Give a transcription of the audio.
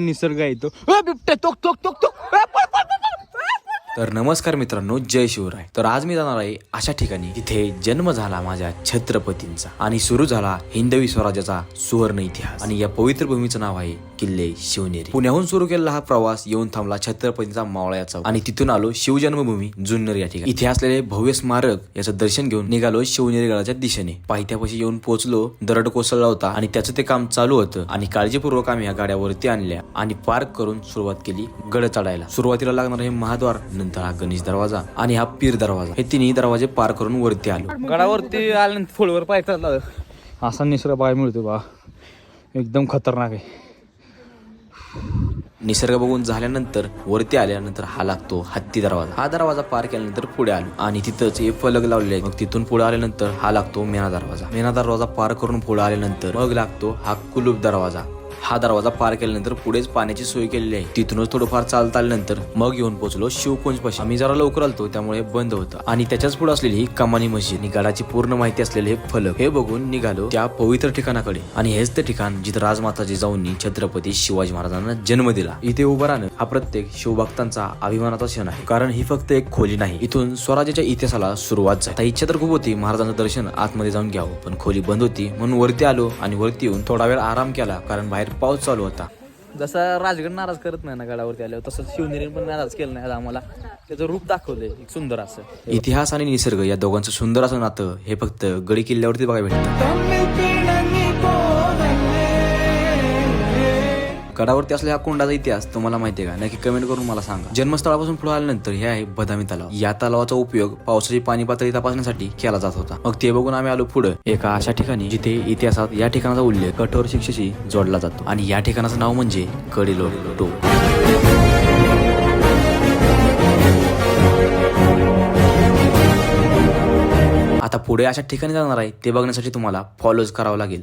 निसर्ग आहे तो बिबट्या टोक टोक टोक टोक तर नमस्कार मित्रांनो, जय शिवराय. तर आज मी जाणार आहे अशा ठिकाणी जिथे जन्म झाला माझ्या छत्रपतींचा आणि सुरू झाला हिंदवी स्वराज्याचा सुवर्ण इतिहास. आणि या पवित्र भूमीचं नाव आहे किल्ले शिवनेरी. पुण्याहून सुरू केलेला हा प्रवास येऊन थांबला छत्रपतींचा मावळा चौक आणि तिथून आलो शिवजन्मभूमी जुन्नर या ठिकाणी. इथे असलेले भव्य स्मारक याचं दर्शन घेऊन निघालो शिवनेरी गडाच्या दिशेने. पायथ्यापाशी येऊन पोहोचलो. दरड कोसळला होता आणि त्याचं ते काम चालू होतं आणि काळजीपूर्वक आम्ही या गाड्यावरती आणल्या आणि पार्क करून सुरुवात केली गड चढायला. सुरुवातीला लागणार हे महाद्वार, नंतर हा गणेश दरवाजा आणि हा पीर दरवाजा, हे तिन्ही दरवाजे पार करून वरती आलो. गडावरती आल्यानंतर फुलवर पाय चालला असा निसर्ग पाय मिळतो बा, एकदम खतरनाक आहे. निसर्ग बघून झाल्यानंतर वरती आल्यानंतर हा लागतो हत्ती दरवाजा. हा दरवाजा पार केल्यानंतर पुढे आलो आणि तिथंच एक फलक लावलेले आहे. मग तिथून पुढे आल्यानंतर हा लागतो मेणा दरवाजा. मेणा दरवाजा पार करून पुढे आल्यानंतर मग लागतो हा कुलूप दरवाजा. हा दरवाजा पार केल्यानंतर पुढेच पाण्याची सोय केलेली आहे. तिथूनच थोडंफार चालत आल्यानंतर मग येऊन पोहोचलो शिवकुंज पाशी. आम्ही जरा लवकर आलतो त्यामुळे बंद होतं. आणि त्याच्याच पुढे असलेली ही कमानी मस्जिद आणि गडाची पूर्ण माहिती असलेले हे फलक, हे बघून निघालो त्या पवित्र ठिकाणाकडे. आणि हेच ते ठिकाण जिथे राजमाता जिजाऊंनी छत्रपती शिवाजी महाराजांना जन्म दिला. इथे उभं राहणं हा प्रत्येक शिवभक्तांचा अभिमानाचा क्षण आहे, कारण ही फक्त एक खोली नाही, इथून स्वराज्याच्या इतिहासाला सुरुवात झाली. आता इच्छा तर खूप होती महाराजांचं दर्शन आतमध्ये जाऊन घ्यावं, पण खोली बंद होती. म्हणून वरती आलो आणि वरती येऊन थोडा वेळ आराम केला, कारण बाहेर पाऊस चालू होता. जसा राजगड नाराज करत नाही ना गडावरती आल्यावर, तसंच शिवनेरीने पण नाराज केलं नाही. आम्हाला त्याचं रूप दाखवलंय एक सुंदर असं. इतिहास आणि निसर्ग या दोघांचं सुंदर असं नातं हे फक्त गडी किल्ल्यावरती बघायला भेटतं. गडावरती असलेला हा कोंडाचा इतिहास तुम्हाला माहिती आहे का? नक्की कमेंट करून मला सांगा. जन्मस्थळापासून पुढे आल्यानंतर हे आहे बदामी तलाव. या तलावाचा उपयोग पावसाची पाणी पातळी तपासण्यासाठी केला जात होता. मग ते बघून आम्ही आलो पुढे एका अशा ठिकाणी जिथे इतिहासात या ठिकाणाचा उल्लेख कठोर शिक्षेशी जोडला जातो आणि या ठिकाणाचं नाव म्हणजे कडेलोट टोक. आता पुढे अशा ठिकाणी जाणार आहे ते बघण्यासाठी तुम्हाला फॉलोज करावं लागेल.